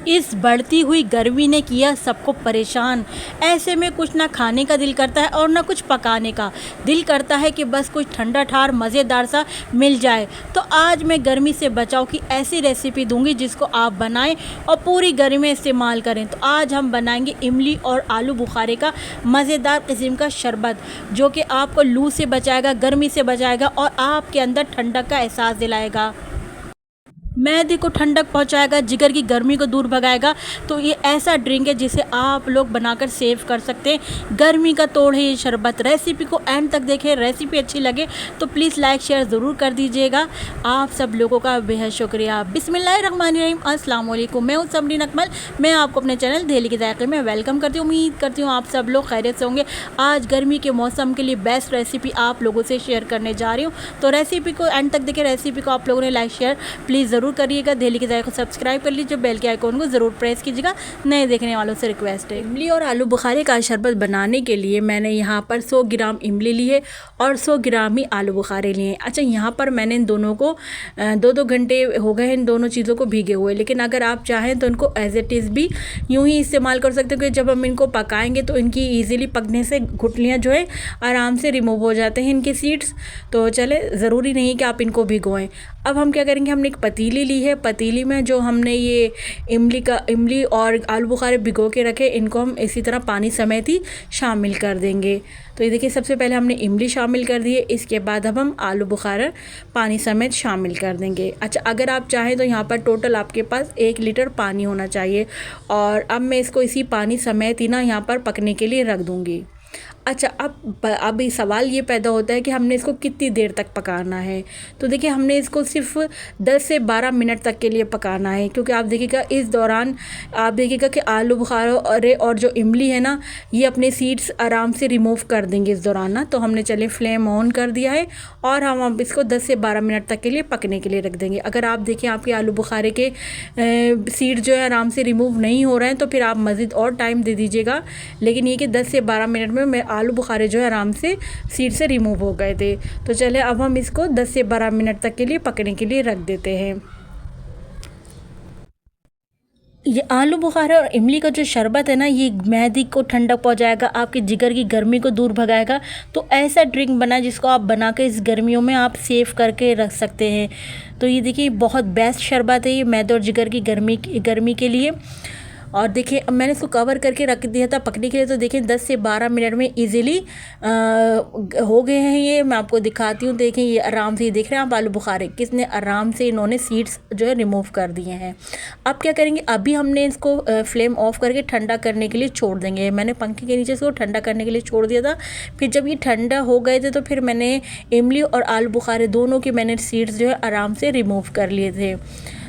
इस बढ़ती हुई गर्मी ने किया सबको परेशान। ऐसे में कुछ ना खाने का दिल करता है और ना कुछ पकाने का। दिल करता है कि बस कुछ ठंडा ठार मज़ेदार सा मिल जाए। तो आज मैं गर्मी से बचाव की ऐसी रेसिपी दूंगी जिसको आप बनाएं और पूरी गर्मी में इस्तेमाल करें। तो आज हम बनाएंगे इमली और आलू बुखारे का मज़ेदार किस्म का शरबत, जो कि आपको लू से बचाएगा, गर्मी से बचाएगा और आपके अंदर ठंडक का एहसास दिलाएगा, मैदे को ठंडक पहुंचाएगा, जिगर की गर्मी को दूर भगाएगा। तो ये ऐसा ड्रिंक है जिसे आप लोग बनाकर सेव कर सकते हैं। गर्मी का तोड़ है ये शरबत। रेसिपी को एंड तक देखें। रेसिपी अच्छी लगे तो प्लीज़ लाइक शेयर ज़रूर कर दीजिएगा। आप सब लोगों का बेहद शुक्रिया। बिस्मिल्लाहिर्रहमानिर्रहीम, अस्सलाम वालेकुम। मैं हूँ सबरीन अकमल। मैं आपको अपने चैनल दिल्ली के जायके में वेलकम करती हूँ। उम्मीद करती हूँ आप सब लोग खैरियत से होंगे। आज गर्मी के मौसम के लिए बेस्ट रेसिपी आप लोगों से शेयर करने जा रही हूँ। तो रेसिपी को एंड तक देखें। रेसिपी को आप लोगों ने लाइक शेयर प्लीज़ ज़रूर करिएगा। दिल्ली के जायके को सब्सक्राइब कर लीजिए, बेल के आइकॉन को ज़रूर प्रेस कीजिएगा। नए देखने वालों से रिक्वेस्ट है। इमली और आलू बुखारे का शरबत बनाने के लिए मैंने यहाँ पर 100 ग्राम इमली ली है और 100 ग्राम ही आलू बुखारे लिए हैं। अच्छा, यहाँ पर मैंने इन दोनों को 2-2 घंटे हो गए हैं इन दोनों चीज़ों को भीगे हुए। लेकिन अगर आप चाहें तो इनको एज इट इज़ भी यूँ ही इस्तेमाल कर सकते हो, क्योंकि जब हम इनको पकाएंगे तो इनकी ईज़िली पकने से गुठलियाँ जो है आराम से रिमूव हो जाते हैं, इनके सीड्स। तो चले, ज़रूरी नहीं कि आप इनको भिगोएं। अब हम क्या करेंगे, हमने एक पतीली ली है। पतीली में जो हमने ये इमली और आलू बुखारे भिगो के रखे, इनको हम इसी तरह पानी समेत ही शामिल कर देंगे। तो ये देखिए, सबसे पहले हमने इमली शामिल कर दी है, इसके बाद अब हम आलू बुखारा पानी समेत शामिल कर देंगे। अच्छा, अगर आप चाहें तो यहाँ पर टोटल आपके पास 1 लीटर पानी होना चाहिए। और अब मैं इसको इसी पानी समेत ही ना यहाँ पर पकने के लिए रख दूँगी। अच्छा, अब सवाल ये पैदा होता है कि हमने इसको कितनी देर तक पकाना है। तो देखिए, हमने इसको सिर्फ 10 से 12 मिनट तक के लिए पकाना है, क्योंकि आप देखिएगा इस दौरान आप देखिएगा कि आलू बुखारा और जो इमली है ना, ये अपने सीड्स आराम से रिमूव कर देंगे इस दौरान ना। तो हमने चले फ्लेम ऑन कर दिया है और हम अब इसको 10 से 12 मिनट तक के लिए पकने के लिए रख देंगे। अगर आप देखें आपके आलू बुखारे के सीड जो है आराम से रिमूव नहीं हो रहे हैं तो फिर आप मज़ीद और टाइम दे दीजिएगा। लेकिन ये कि 10 से 12 मिनट में मैं आलू बुखारे जो है आराम से सीड से रिमूव हो गए थे। तो चले, अब हम इसको 10 से 12 मिनट तक के लिए पकने के लिए रख देते हैं। ये आलू बुखारा और इमली का जो शरबत है ना, ये मैदे को ठंडक पहुंचाएगा, आपके जिगर की गर्मी को दूर भगाएगा। तो ऐसा ड्रिंक बना जिसको आप बनाकर इस गर्मियों में आप सेव करके रख सकते हैं। तो ये देखिए, बहुत बेस्ट शरबत है ये मैदे और जिगर की गर्मी के लिए। और देखिए, अब मैंने इसको कवर करके रख दिया था पकने के लिए। तो देखिए 10 से 12 मिनट में इजीली हो गए हैं ये। मैं आपको दिखाती हूँ। देखें, ये आराम से, ये देख रहे हैं आप आलू बुखारे किसने आराम से इन्होंने सीड्स जो है रिमूव कर दिए हैं। अब क्या करेंगे, अभी हमने इसको फ्लेम ऑफ करके ठंडा करने के लिए छोड़ देंगे। मैंने पंखे के नीचे इसको ठंडा करने के लिए छोड़ दिया था। फिर जब ये ठंडा हो गए थे तो फिर मैंने इमली और आलू बुखारे दोनों के मैंने सीड्स जो है आराम से रिमूव कर लिए थे।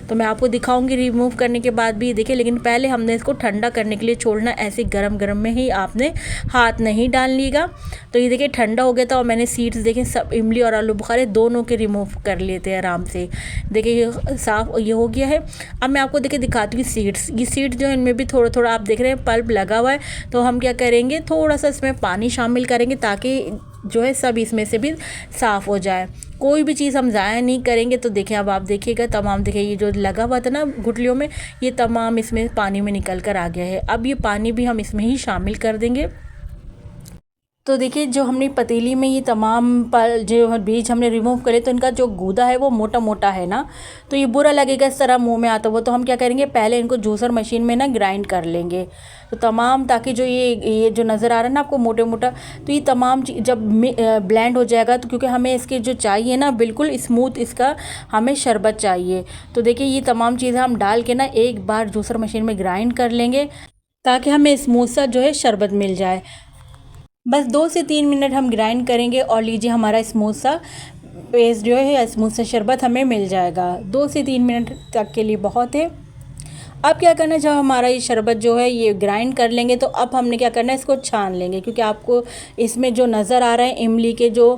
तो मैं आपको दिखाऊंगी रिमूव करने के बाद भी। देखिए, लेकिन पहले हमने इसको ठंडा करने के लिए छोड़ना। ऐसे गरम गरम में ही आपने हाथ नहीं डालिएगा। तो ये देखिए, ठंडा हो गया था और मैंने सीड्स देखें सब इमली और आलू बुखारे दोनों के रिमूव कर लिए थे आराम से। देखिए, ये साफ़ ये हो गया है। अब मैं आपको देखिए दिखाती हूँ सीड्स। ये सीड्स जो है इनमें भी थोड़ा थोड़ा आप देख रहे हैं पल्प लगा हुआ है। तो हम क्या करेंगे, थोड़ा सा इसमें पानी शामिल करेंगे ताकि जो है सब इसमें से भी साफ़ हो जाए। कोई भी चीज़ हम ज़ाया नहीं करेंगे। तो देखिए, अब आप देखिएगा तमाम, देखिए ये जो लगा हुआ था ना गुठलियों में, ये तमाम इसमें पानी में निकल कर आ गया है। अब ये पानी भी हम इसमें ही शामिल कर देंगे। तो देखिए, जो हमने पतीली में ये तमाम जो बीज हमने रिमूव करे, तो इनका जो गूदा है वो मोटा मोटा है ना, तो ये बुरा लगेगा इस तरह मुंह में आता हुआ। तो हम क्या करेंगे, पहले इनको जूसर मशीन में ना ग्राइंड कर लेंगे। तो तमाम, ताकि जो ये जो नज़र आ रहा है ना आपको मोटे मोटा, तो ये तमाम जब ब्लेंड हो जाएगा, तो क्योंकि हमें इसके जो चाहिए ना बिल्कुल स्मूथ इसका हमें शरबत चाहिए। तो देखिए, ये तमाम चीज़ें हम डाल के ना एक बार जूसर मशीन में ग्राइंड कर लेंगे ताकि हमें स्मूथ सा जो है शरबत मिल जाए। बस 2 से 3 मिनट हम ग्राइंड करेंगे और लीजिए हमारा स्मूथ सा पेस्ट जो है या स्मूथ सा शरबत हमें मिल जाएगा। 2 से 3 मिनट तक के लिए बहुत है। अब क्या करना है, जब हमारा ये शरबत जो है ये ग्राइंड कर लेंगे, तो अब हमने क्या करना है, इसको छान लेंगे। क्योंकि आपको इसमें जो नज़र आ रहा है इमली के जो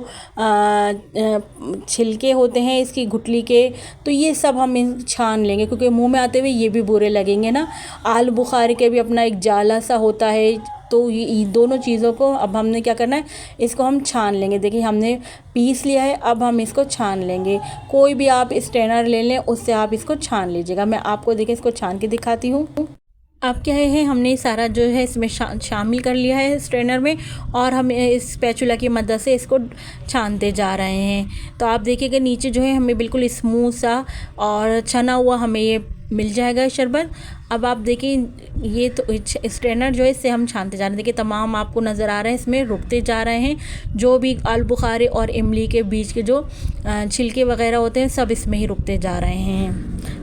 छिलके होते हैं इसकी गुठली के, तो ये सब हम छान लेंगे, क्योंकि मुंह में आते हुए ये भी बुरे लगेंगे ना। आलू बुखारे के भी अपना एक जाला सा होता है, तो ये दोनों चीज़ों को अब हमने क्या करना है, इसको हम छान लेंगे। देखिए हमने पीस लिया है, अब हम इसको छान लेंगे। कोई भी आप स्ट्रेनर ले लें, उससे आप इसको छान लीजिएगा। मैं आपको देखिए इसको छान के दिखाती हूँ। अब क्या है, हमने सारा जो है इसमें शामिल कर लिया है स्ट्रेनर में, और हम इस स्पैचुला की मदद से इसको छानते जा रहे हैं। तो आप देखिएगा नीचे जो है हमें बिल्कुल स्मूथ सा और छना हुआ हमें ये मिल जाएगा शरबत। अब आप देखिए ये तो स्ट्रेनर जो है इससे हम छानते जा रहे हैं। देखिए तमाम आपको नज़र आ रहे हैं, इसमें रुकते जा रहे हैं। जो भी आलू बुखारे और इमली के बीच के जो छिलके वगैरह होते हैं सब इसमें ही रुकते जा रहे हैं।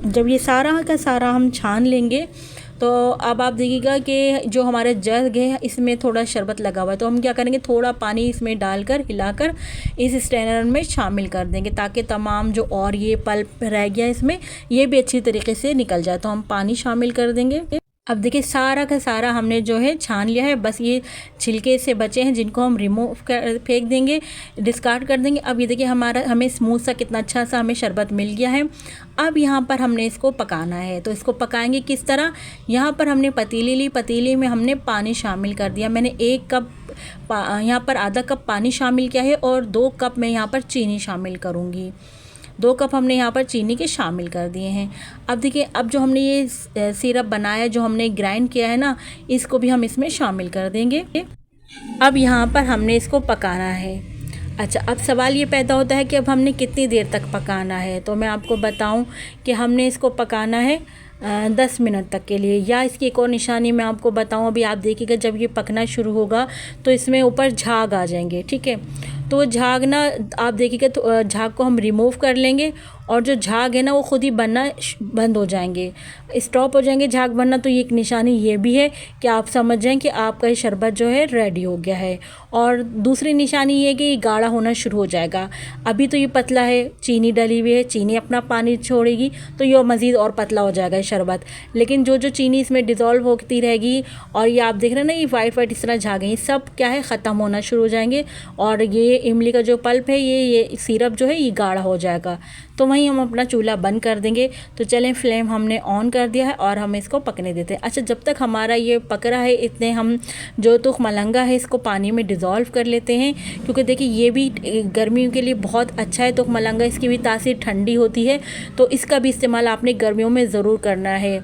जब ये सारा का सारा हम छान लेंगे तो अब आप देखिएगा कि जो हमारा जग है इसमें थोड़ा शरबत लगा हुआ है, तो हम क्या करेंगे, थोड़ा पानी इसमें डालकर हिलाकर इस स्ट्रेनर में शामिल कर देंगे, ताकि तमाम जो और ये पल्प रह गया इसमें ये भी अच्छी तरीके से निकल जाए। तो हम पानी शामिल कर देंगे। अब देखिए सारा का सारा हमने जो है छान लिया है, बस ये छिलके से बचे हैं जिनको हम रिमूव कर फेंक देंगे, डिस्कार्ड कर देंगे। अब ये देखिए हमें स्मूथ सा कितना अच्छा सा हमें शरबत मिल गया है। अब यहाँ पर हमने इसको पकाना है, तो इसको पकाएंगे किस तरह। यहाँ पर हमने पतीली ली, पतीली में हमने पानी शामिल कर दिया। मैंने 1 कप यहाँ पर आधा कप पानी शामिल किया है, और 2 कप मैं यहाँ पर चीनी शामिल करूँगी। 2 कप हमने यहाँ पर चीनी के शामिल कर दिए हैं। अब देखिए अब जो हमने ये सिरप बनाया, जो हमने ग्राइंड किया है ना, इसको भी हम इसमें शामिल कर देंगे। अब यहाँ पर हमने इसको पकाना है। अच्छा, अब सवाल ये पैदा होता है कि अब हमने कितनी देर तक पकाना है। तो मैं आपको बताऊं कि हमने इसको पकाना है 10 मिनट तक के लिए। या इसकी एक और निशानी मैं आपको बताऊं, अभी आप देखिएगा जब ये पकना शुरू होगा तो इसमें ऊपर झाग आ जाएंगे, ठीक है। तो वो झाग ना आप देखिएगा, तो झाग को हम रिमूव कर लेंगे, और जो झाग है ना वो ख़ुद ही बनना बंद हो जाएंगे, स्टॉप हो जाएंगे झाग बनना। तो ये एक निशानी ये भी है कि आप समझ जाएं कि आपका ये शरबत जो है रेडी हो गया है। और दूसरी निशानी ये है कि ये गाढ़ा होना शुरू हो जाएगा। अभी तो ये पतला है, चीनी डली हुई है, चीनी अपना पानी छोड़ेगी तो ये मज़ीद और पतला हो जाएगा ये शरबत। लेकिन जो जो चीनी इसमें डिज़ोल्व होती रहेगी, और ये आप देख रहे हैं ना ये वाइट इस तरह झाग है, ये सब क्या है ख़त्म होना शुरू हो जाएंगे, और ये इमली का जो पल्प है ये सिरप जो है ये गाढ़ा हो जाएगा। तो वहीं हम अपना चूल्हा बंद कर देंगे। तो चलें, फ्लेम हमने ऑन कर दिया है और हम इसको पकने देते हैं। अच्छा, जब तक हमारा ये पक रहा है इतने हम जो तुख मलंगा है इसको पानी में डिज़ोल्व कर लेते हैं, क्योंकि देखिए ये भी गर्मियों के लिए बहुत अच्छा है। तुख मलंगा इसकी भी तासीर ठंडी होती है, तो इसका भी इस्तेमाल आपने गर्मियों में ज़रूर करना है।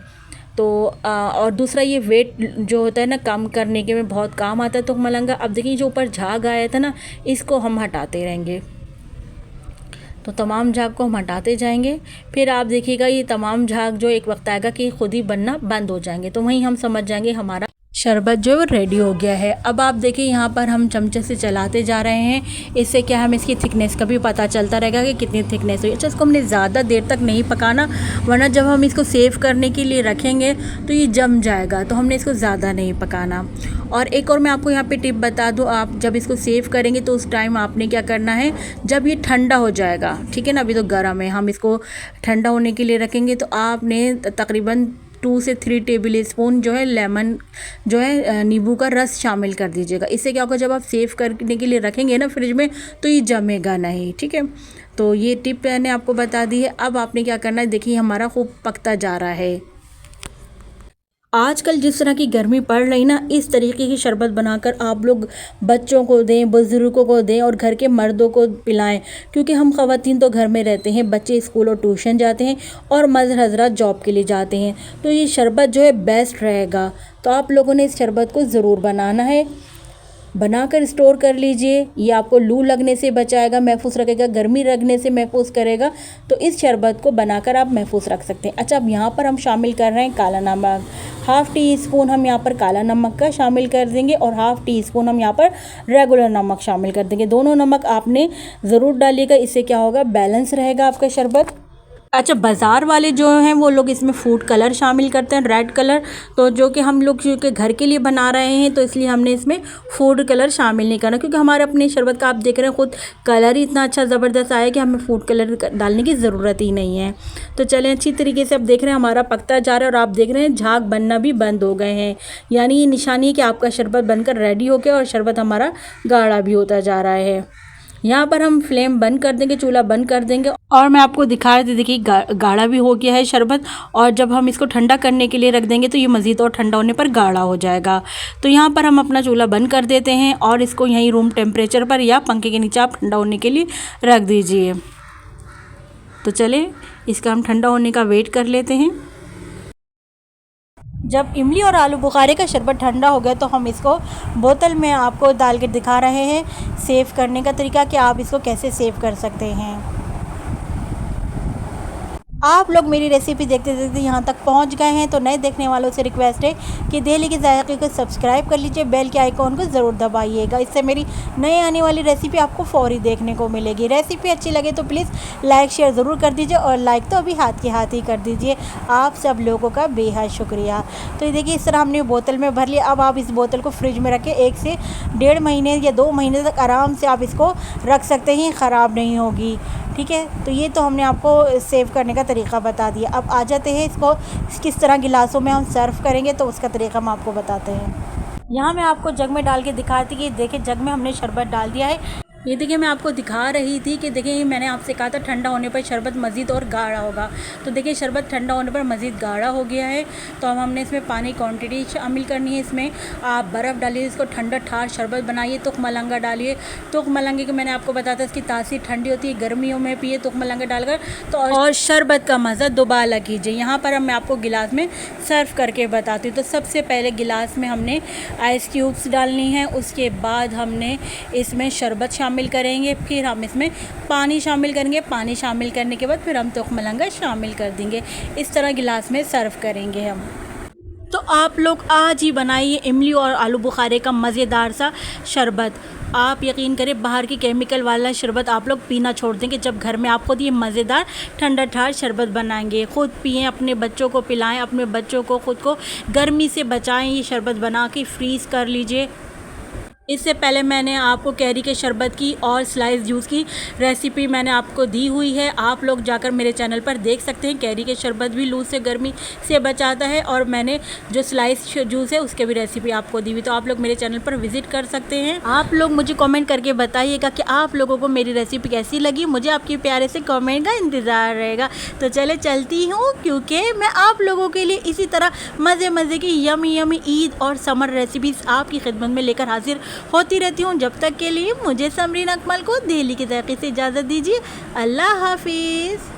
तो और दूसरा ये वेट जो होता है ना कम करने के में बहुत काम आता है तुख मलंगा। अब देखिए जो ऊपर झाग आया था ना, इसको हम हटाते रहेंगे। तो तमाम झाग को हम हटाते जाएंगे। फिर आप देखिएगा ये तमाम झाग जो एक वक्त आएगा कि खुद ही बनना बंद हो जाएंगे, तो वहीं हम समझ जाएंगे हमारा शरबत जो है वो रेडी हो गया है। अब आप देखिए यहाँ पर हम चमचे से चलाते जा रहे हैं, इससे क्या हमें इसकी थिकनेस का भी पता चलता रहेगा कि कितनी थिकनेस हुई। अच्छा, इसको हमने ज़्यादा देर तक नहीं पकाना, वरना जब हम इसको सेव करने के लिए रखेंगे तो ये जम जाएगा, तो हमने इसको ज़्यादा नहीं पकाना। और एक और मैं आपको यहाँ पे टिप बता दूँ, आप जब इसको सेव करेंगे तो उस टाइम आपने क्या करना है, जब ये ठंडा हो जाएगा, ठीक है ना, अभी तो गर्म है, हम इसको ठंडा होने के लिए रखेंगे, तो आपने तकरीबन 2 से 3 टेबल स्पून जो है लेमन जो है नींबू का रस शामिल कर दीजिएगा। इससे क्या होगा, जब आप सेव करने के लिए रखेंगे ना फ्रिज में तो ये जमेगा नहीं, ठीक है। तो ये टिप मैंने आपको बता दी है। अब आपने क्या करना है, देखिए हमारा खूब पकता जा रहा है। आजकल जिस तरह की गर्मी पड़ रही ना, इस तरीके की शरबत बनाकर आप लोग बच्चों को दें, बुज़ुर्गों को दें और घर के मर्दों को पिलाएं, क्योंकि हम ख़वातीन तो घर में रहते हैं, बच्चे स्कूल और ट्यूशन जाते हैं और मर्द हज़रात जॉब के लिए जाते हैं, तो ये शरबत जो है बेस्ट रहेगा। तो आप लोगों ने इस शरबत को ज़रूर बनाना है, बनाकर स्टोर कर लीजिए। ये आपको लू लगने से बचाएगा, महफूज रखेगा, गर्मी लगने से महफूज करेगा। तो इस शरबत को बनाकर आप महफूज रख सकते हैं। अच्छा, अब यहाँ पर हम शामिल कर रहे हैं काला नमक। 1/2 टी-स्पून हम यहाँ पर काला नमक का शामिल कर देंगे, और 1/2 टी-स्पून हम यहाँ पर रेगुलर नमक शामिल कर देंगे। दोनों नमक आपने ज़रूर डालिएगा, इससे क्या होगा, बैलेंस रहेगा आपका शरबत। अच्छा, बाज़ार वाले जो हैं वो लोग इसमें फूड कलर शामिल करते हैं, रेड कलर, तो जो कि हम लोग क्योंकि घर के लिए बना रहे हैं तो इसलिए हमने इसमें फूड कलर शामिल नहीं करना, क्योंकि हमारे अपने शरबत का आप देख रहे हैं खुद कलर ही इतना अच्छा ज़बरदस्त आया कि हमें फूड कलर डालने की ज़रूरत ही नहीं है। तो चलें, अच्छी तरीके से अब देख रहे हैं हमारा पकता जा रहा है, और आप देख रहे हैं झाग बनना भी बंद हो गए हैं, यानी ये निशानी है कि आपका शरबत बनकर रेडी हो गया और शरबत हमारा गाढ़ा भी होता जा रहा है। यहाँ पर हम फ्लेम बंद कर देंगे, चूल्हा बंद कर देंगे और मैं आपको दिखा रही थी, देखिए गाढ़ा भी हो गया है शरबत। और जब हम इसको ठंडा करने के लिए रख देंगे तो ये मज़ीद और ठंडा होने पर गाढ़ा हो जाएगा। तो यहाँ पर हम अपना चूल्हा बंद कर देते हैं और इसको यहीं रूम टेम्परेचर पर या पंखे के नीचे आप ठंडा होने के लिए रख दीजिए। तो चले इसका हम ठंडा होने का वेट कर लेते हैं। जब इमली और आलू बुखारे का शरबत ठंडा हो गया तो हम इसको बोतल में आपको डाल के दिखा रहे हैं सेव करने का तरीका, कि आप इसको कैसे सेव कर सकते हैं। आप लोग मेरी रेसिपी देखते देखते यहाँ तक पहुँच गए हैं तो नए देखने वालों से रिक्वेस्ट है कि दिल्ली के जायके को सब्सक्राइब कर लीजिए, बेल के आइकॉन को ज़रूर दबाइएगा। इससे मेरी नई आने वाली रेसिपी आपको फौरी देखने को मिलेगी। रेसिपी अच्छी लगे तो प्लीज़ लाइक शेयर ज़रूर कर दीजिए, और लाइक तो अभी हाथ के हाथ ही कर दीजिए। आप सब लोगों का बेहद शुक्रिया। तो ये देखिए इस तरह हमने बोतल में भर लिया। अब आप इस बोतल को फ्रिज में रखें, 1 से 1.5 महीने या 2 महीने तक आराम से आप इसको रख सकते हैं, ख़राब नहीं होगी। ठीक है, तो ये तो हमने आपको सेव करने का तरीका बता दिया। अब आ जाते हैं इसको किस तरह गिलासों में हम सर्व करेंगे, तो उसका तरीका हम आपको बताते हैं। यहाँ मैं आपको जग में डाल के दिखाती कि देखिए जग में हमने शरबत डाल दिया है। ये देखिए मैं आपको दिखा रही थी कि देखिए मैंने आपसे कहा था ठंडा होने पर शरबत मज़ीद और गाढ़ा होगा। तो देखिए शरबत ठंडा होने पर मज़ीद गाढ़ा हो गया है। तो अब हमने इसमें पानी क्वांटिटी शामिल करनी है। इसमें आप बर्फ़ डालिए, इसको ठंडा ठार शरबत बनाइए। तुख मलंगा डालिए। तुख मलंगे की मैंने आपको बताया था इसकी तासीर ठंडी होती है, गर्मियों में पिए तुख मलंगा डालकर। तो और शरबत का मज़ा दोबारा कीजिए। यहाँ पर अब मैं आपको गिलास में सर्व करके बताती हूँ। तो सबसे पहले गिलास में हमने आइस क्यूब्स डालनी है, उसके बाद हमने इसमें शरबत शामिल करेंगे, फिर हम इसमें पानी शामिल करेंगे। पानी शामिल करने के बाद फिर हम तुख मलंगा शामिल कर देंगे। इस तरह गिलास में सर्व करेंगे हम। तो आप लोग आज ही बनाइए इमली और आलू बुखारे का मज़ेदार सा शरबत। आप यकीन करें बाहर की केमिकल वाला शरबत आप लोग पीना छोड़ देंगे जब घर में आप खुद ये मज़ेदार ठंडा ठार शरबत बनाएंगे। ख़ुद पिएं, अपने बच्चों को पिलाएं, अपने बच्चों को ख़ुद को गर्मी से बचाएं। ये शरबत बना के फ्रीज़ कर लीजिए। इससे पहले मैंने आपको कैरी के शरबत की और स्लाइस जूस की रेसिपी मैंने आपको दी हुई है, आप लोग जाकर मेरे चैनल पर देख सकते हैं। कैरी के शरबत भी लू से गर्मी से बचाता है, और मैंने जो स्लाइस जूस है उसके भी रेसिपी आपको दी हुई, तो आप लोग मेरे चैनल पर विजिट कर सकते हैं। आप लोग मुझे कमेंट करके बताइएगा कि आप लोगों को मेरी रेसिपी कैसी लगी। मुझे आपके प्यारे से कमेंट का इंतज़ार रहेगा। तो चले चलती हूँ, क्योंकि मैं आप लोगों के लिए इसी तरह मज़े मज़े की यमी यमी ईद और समर रेसिपीज़ आपकी खिदमत में लेकर हाजिर होती रहती हूँ। जब तक के लिए मुझे समरीन अकमल को दिल्ली के जायके से इजाज़त दीजिए। अल्लाह हाफिज़।